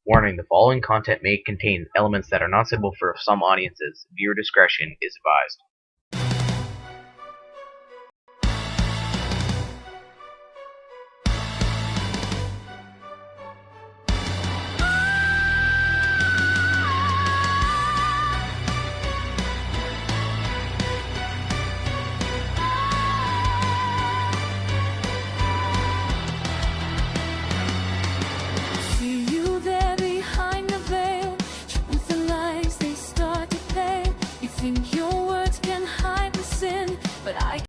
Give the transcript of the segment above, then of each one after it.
Warning: the following content may contain elements that are not suitable for some audiences. Viewer discretion is advised. See you there behind the veil. Truth and lies, they start to pale. You think your words can hide the sin, but I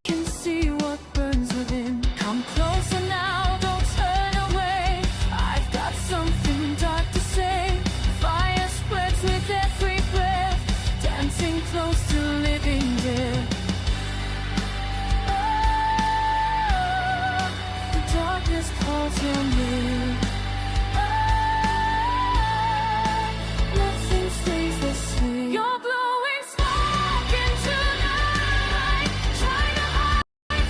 can see what burns within. Come closer now, don't turn away. I've got something dark to say. Fire spreads with every breath, dancing close to living death. Oh, the darkness calls your name. Nothing stays the same. You're blowing smoke into the night, trying to hide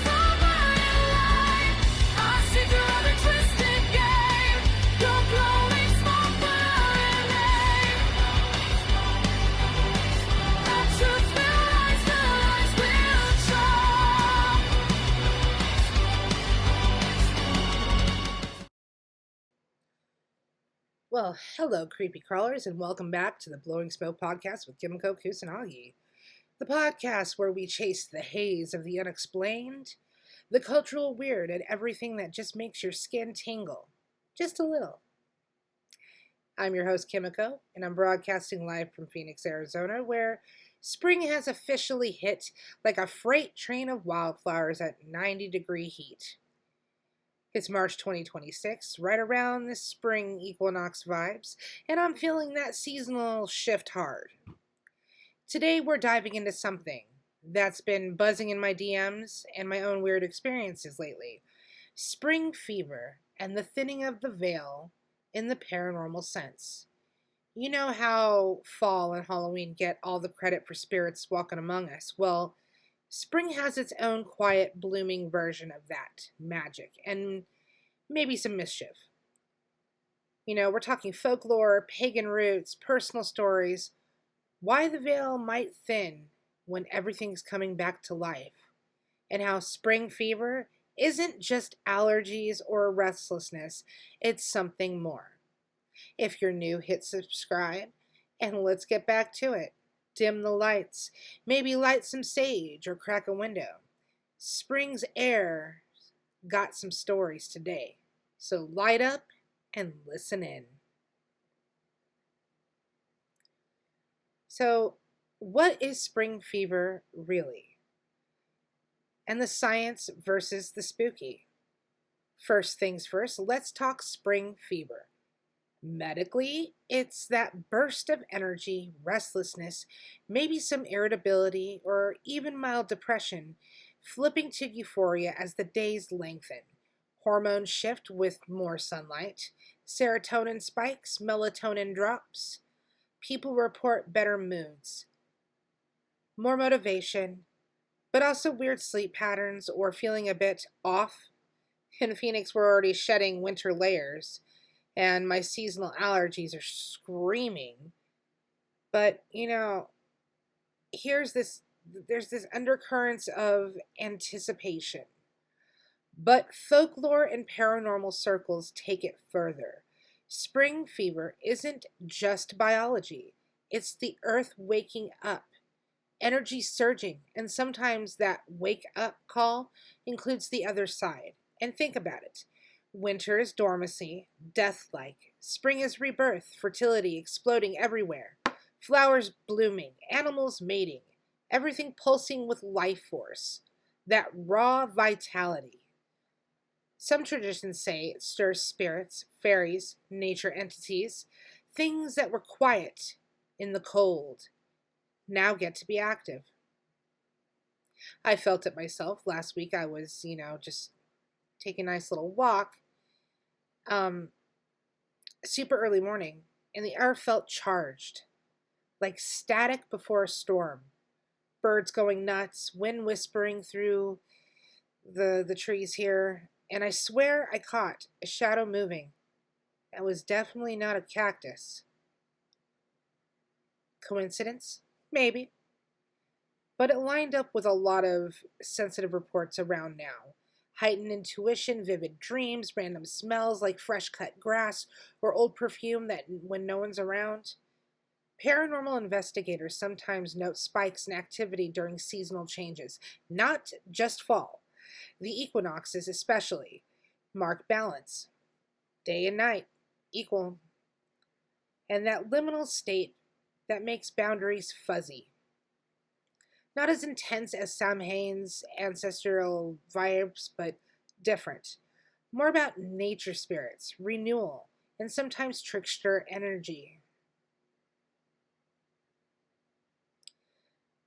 from burning light. I see through every twisted game. You're blowing smoke, but I remain. The truth will rise, the lies will show. Well, hello, creepy crawlers, and welcome back to the Blowing Smoke podcast with Kimiko, Kusanagi. The podcast where we chase the haze of the unexplained, the cultural weird, and everything that just makes your skin tingle. Just a little. I'm your host, Kimiko, and I'm broadcasting live from Phoenix, Arizona, where spring has officially hit like a freight train of wildflowers at 90-degree heat. It's March 2026, right around the spring equinox vibes, and I'm feeling that seasonal shift hard. Today we're diving into something that's been buzzing in my DMs and my own weird experiences lately. Spring fever and the thinning of the veil in the paranormal sense. You know how fall and Halloween get all the credit for spirits walking among us? Well, spring has its own quiet, blooming version of that magic, and maybe some mischief. You know, we're talking folklore, pagan roots, personal stories, why the veil might thin when everything's coming back to life, and how spring fever isn't just allergies or restlessness, it's something more. If you're new, hit subscribe, and let's get back to it. Dim the lights, maybe light some sage or crack a window. Spring's air got some stories today, so light up and listen in. So, what is spring fever really? And the science versus the spooky. First things first, let's talk spring fever. Medically, it's that burst of energy, restlessness, maybe some irritability, or even mild depression, flipping to euphoria as the days lengthen. Hormones shift with more sunlight, serotonin spikes, melatonin drops. People report better moods, more motivation, but also weird sleep patterns or feeling a bit off. In Phoenix, we're already shedding winter layers, and my seasonal allergies are screaming. But, there's this undercurrents of anticipation. But folklore and paranormal circles take it further. Spring fever isn't just biology. It's the earth waking up, energy surging, and sometimes that wake up call includes the other side. And think about it. Winter is dormancy, death-like. Spring is rebirth, fertility exploding everywhere. Flowers blooming, animals mating, everything pulsing with life force. That raw vitality. Some traditions say it stirs spirits, fairies, nature entities, things that were quiet in the cold, now get to be active. I felt it myself. Last week I was, just taking a nice little walk, super early morning, and the air felt charged, like static before a storm. Birds going nuts, wind whispering through the trees here, and I swear I caught a shadow moving. That was definitely not a cactus. Coincidence? Maybe. But it lined up with a lot of sensitive reports around now. Heightened intuition, vivid dreams, random smells like fresh cut grass or old perfume that when no one's around. Paranormal investigators sometimes note spikes in activity during seasonal changes, not just fall. The equinoxes, especially, mark balance. Day and night, equal. And that liminal state that makes boundaries fuzzy. Not as intense as Samhain's ancestral vibes, but different. More about nature spirits, renewal, and sometimes trickster energy.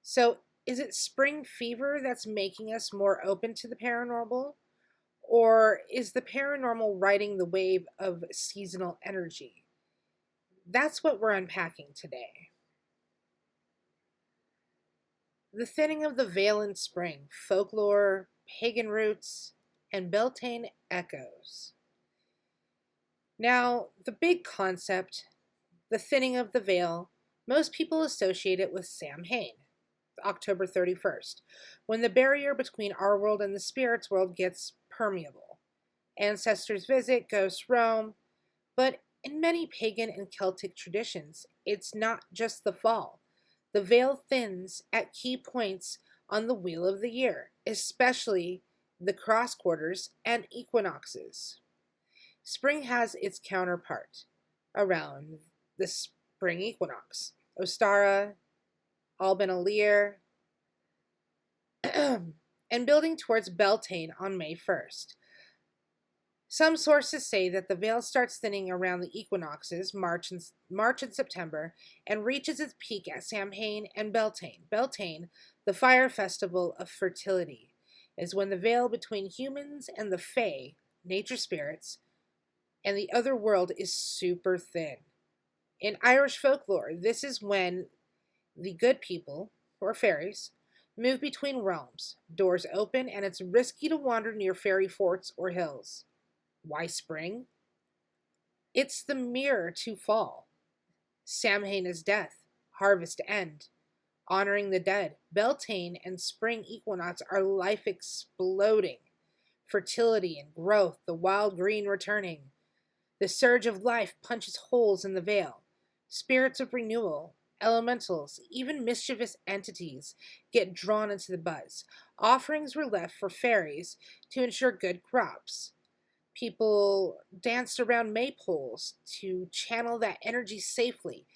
So, is it spring fever that's making us more open to the paranormal? Or is the paranormal riding the wave of seasonal energy? That's what we're unpacking today. The thinning of the veil in spring, folklore, pagan roots, and Beltane echoes. Now, the big concept, the thinning of the veil, most people associate it with Samhain, October 31st, when the barrier between our world and the spirit's world gets permeable. Ancestors visit, ghosts roam, but in many pagan and Celtic traditions, it's not just the fall. The veil thins at key points on the wheel of the year, especially the cross quarters and equinoxes. Spring has its counterpart around the spring equinox. Ostara, Alban Alir, and building towards Beltane on May 1st. Some sources say that the veil starts thinning around the equinoxes, March and September, and reaches its peak at Samhain and Beltane. Beltane, the fire festival of fertility, is when the veil between humans and the Fae, nature spirits, and the other world is super thin. In Irish folklore, this is when the good people, or fairies, move between realms. Doors open, and it's risky to wander near fairy forts or hills. Why spring? It's the mirror to fall. Samhain is death, harvest end, honoring the dead. Beltane and spring equinox are life exploding, fertility and growth, the wild green returning. The surge of life punches holes in the veil. Spirits of renewal, elementals, even mischievous entities get drawn into the buzz. Offerings were left for fairies to ensure good crops. People danced around maypoles to channel that energy safely.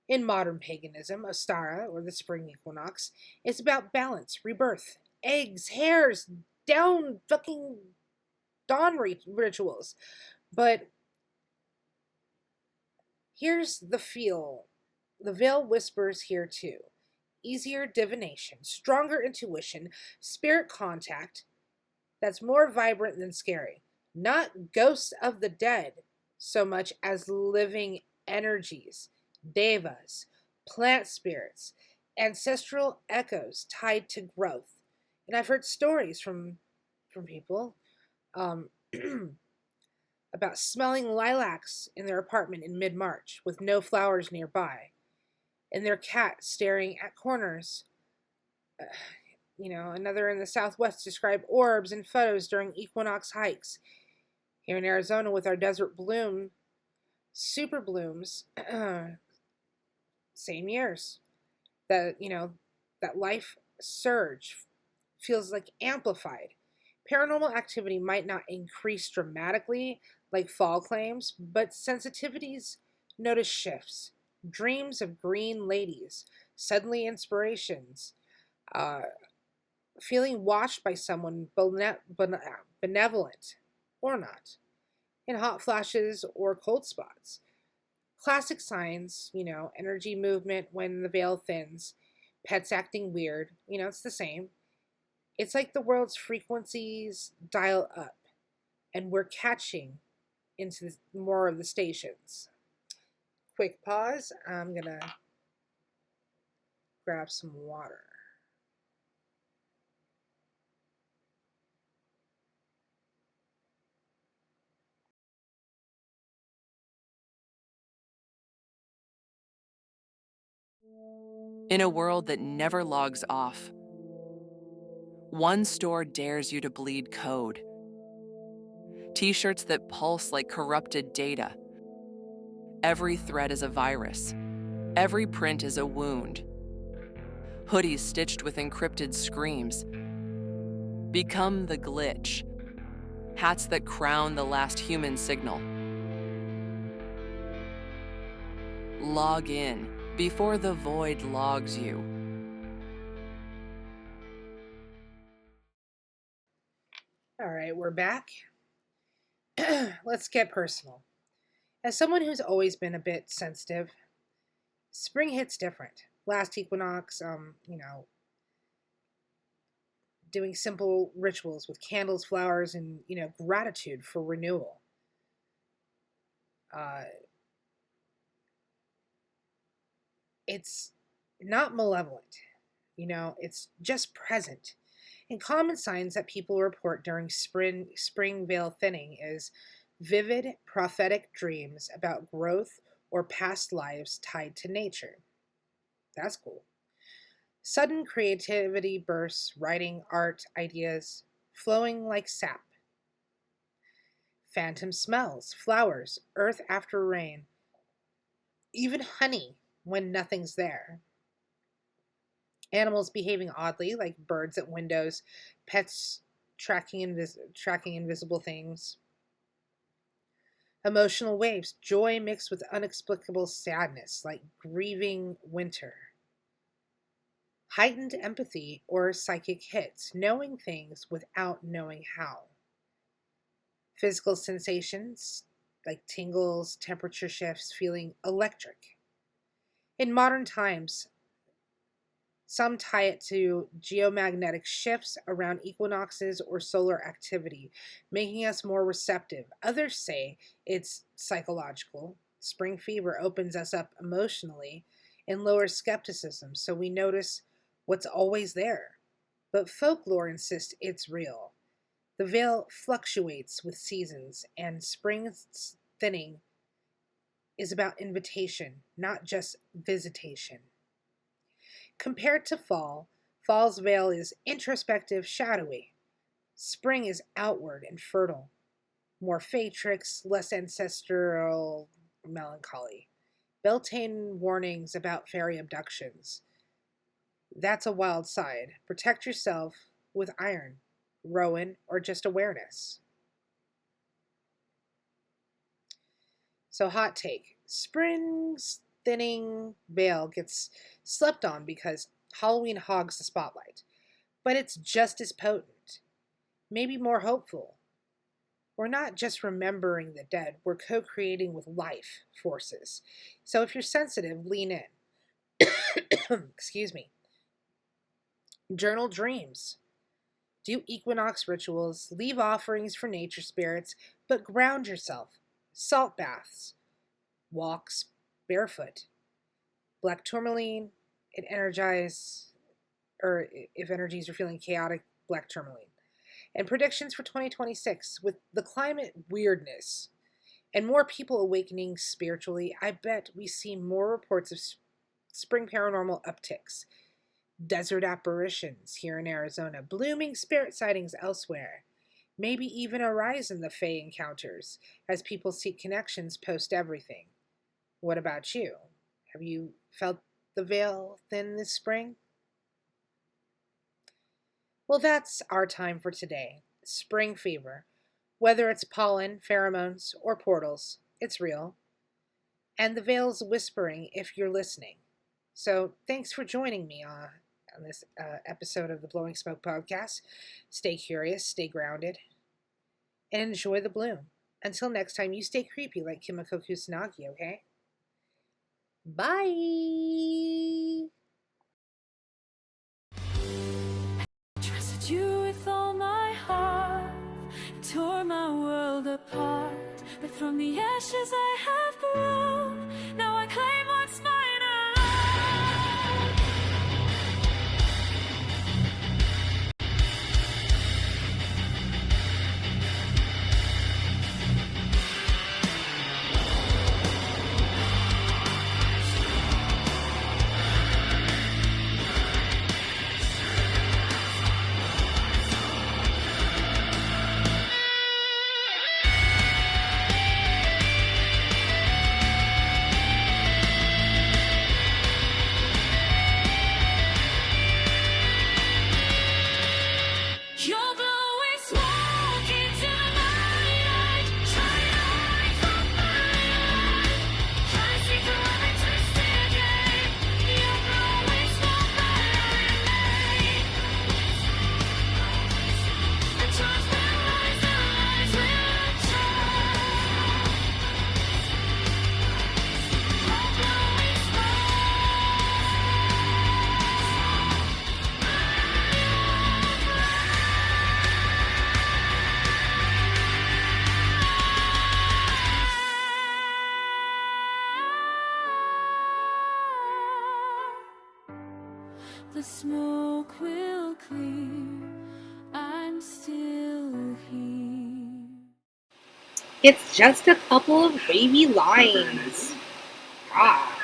In modern paganism, Ostara, or the spring equinox, is about balance, rebirth, eggs, hairs, down fucking dawn rituals. But here's the feel. The veil whispers here too. Easier divination, stronger intuition, spirit contact that's more vibrant than scary. Not ghosts of the dead so much as living energies, devas, plant spirits, ancestral echoes tied to growth. And I've heard stories from people um, about smelling lilacs in their apartment in mid-March with no flowers nearby, and their cat staring at corners. Another in the Southwest described orbs and photos during equinox hikes. Here in Arizona, with our desert bloom, super blooms, same years. That life surge feels like amplified. Paranormal activity might not increase dramatically like fall claims, but sensitivities notice shifts. Dreams of green ladies, suddenly inspirations, uh, feeling watched by someone benevolent or not, in hot flashes or cold spots. Classic signs, energy movement when the veil thins, pets acting weird, it's the same. It's like the world's frequencies dial up, and we're catching into more of the stations. Quick pause. I'm gonna grab some water. In a world that never logs off, one store dares you to bleed code. T-shirts that pulse like corrupted data. Every thread is a virus. Every print is a wound. Hoodies stitched with encrypted screams. Become the glitch. Hats that crown the last human signal. Log in before the void logs you. All right, we're back. Let's get personal. As someone who's always been a bit sensitive, spring hits different. Last equinox, doing simple rituals with candles, flowers, and, gratitude for renewal. It's not malevolent, it's just present. And common signs that people report during spring veil thinning is vivid prophetic dreams about growth or past lives tied to nature. That's cool. Sudden creativity bursts, writing, art, ideas, flowing like sap. Phantom smells, flowers, earth after rain, even honey when nothing's there. Animals behaving oddly, like birds at windows, pets tracking invisible things. Emotional waves, joy mixed with inexplicable sadness, like grieving winter. Heightened empathy or psychic hits, knowing things without knowing how. Physical sensations, like tingles, temperature shifts, feeling electric. In modern times, some tie it to geomagnetic shifts around equinoxes or solar activity, making us more receptive. Others say it's psychological. Spring fever opens us up emotionally and lowers skepticism, so we notice what's always there. But folklore insists it's real. The veil fluctuates with seasons, and spring thinning is about invitation, not just visitation. Compared to fall, fall's veil is introspective, shadowy. Spring is outward and fertile, more fatrix, less ancestral melancholy. Beltane warnings about fairy abductions. That's a wild side. Protect yourself with iron, rowan, or just awareness. So, hot take. Spring's thinning veil gets slept on because Halloween hogs the spotlight. But it's just as potent, maybe more hopeful. We're not just remembering the dead, we're co-creating with life forces. So if you're sensitive, lean in. Excuse me. Journal dreams. Do equinox rituals, leave offerings for nature spirits, but ground yourself. Salt baths, walks barefoot. Black tourmaline, it if energies are feeling chaotic, black tourmaline. And predictions for 2026, with the climate weirdness and more people awakening spiritually, I bet we see more reports of spring paranormal upticks. Desert apparitions here in Arizona, blooming spirit sightings elsewhere. Maybe even a rise in the Fae encounters as people seek connections post everything. What about you? Have you felt the veil thin this spring? Well, that's our time for today. Spring fever. Whether it's pollen, pheromones, or portals, it's real. And the veil's whispering if you're listening. So thanks for joining me on this episode of the Blowing Smoke Podcast. Stay curious, stay grounded, and enjoy the bloom. Until next time, you stay creepy like Kimiko Kusanagi, okay? Bye! Trusted you with all my heart, tore my world apart, but from the ashes I have grown. Now I claim what's mine alone. the smoke will clear. I'm still here. It's just a couple of baby lines. God.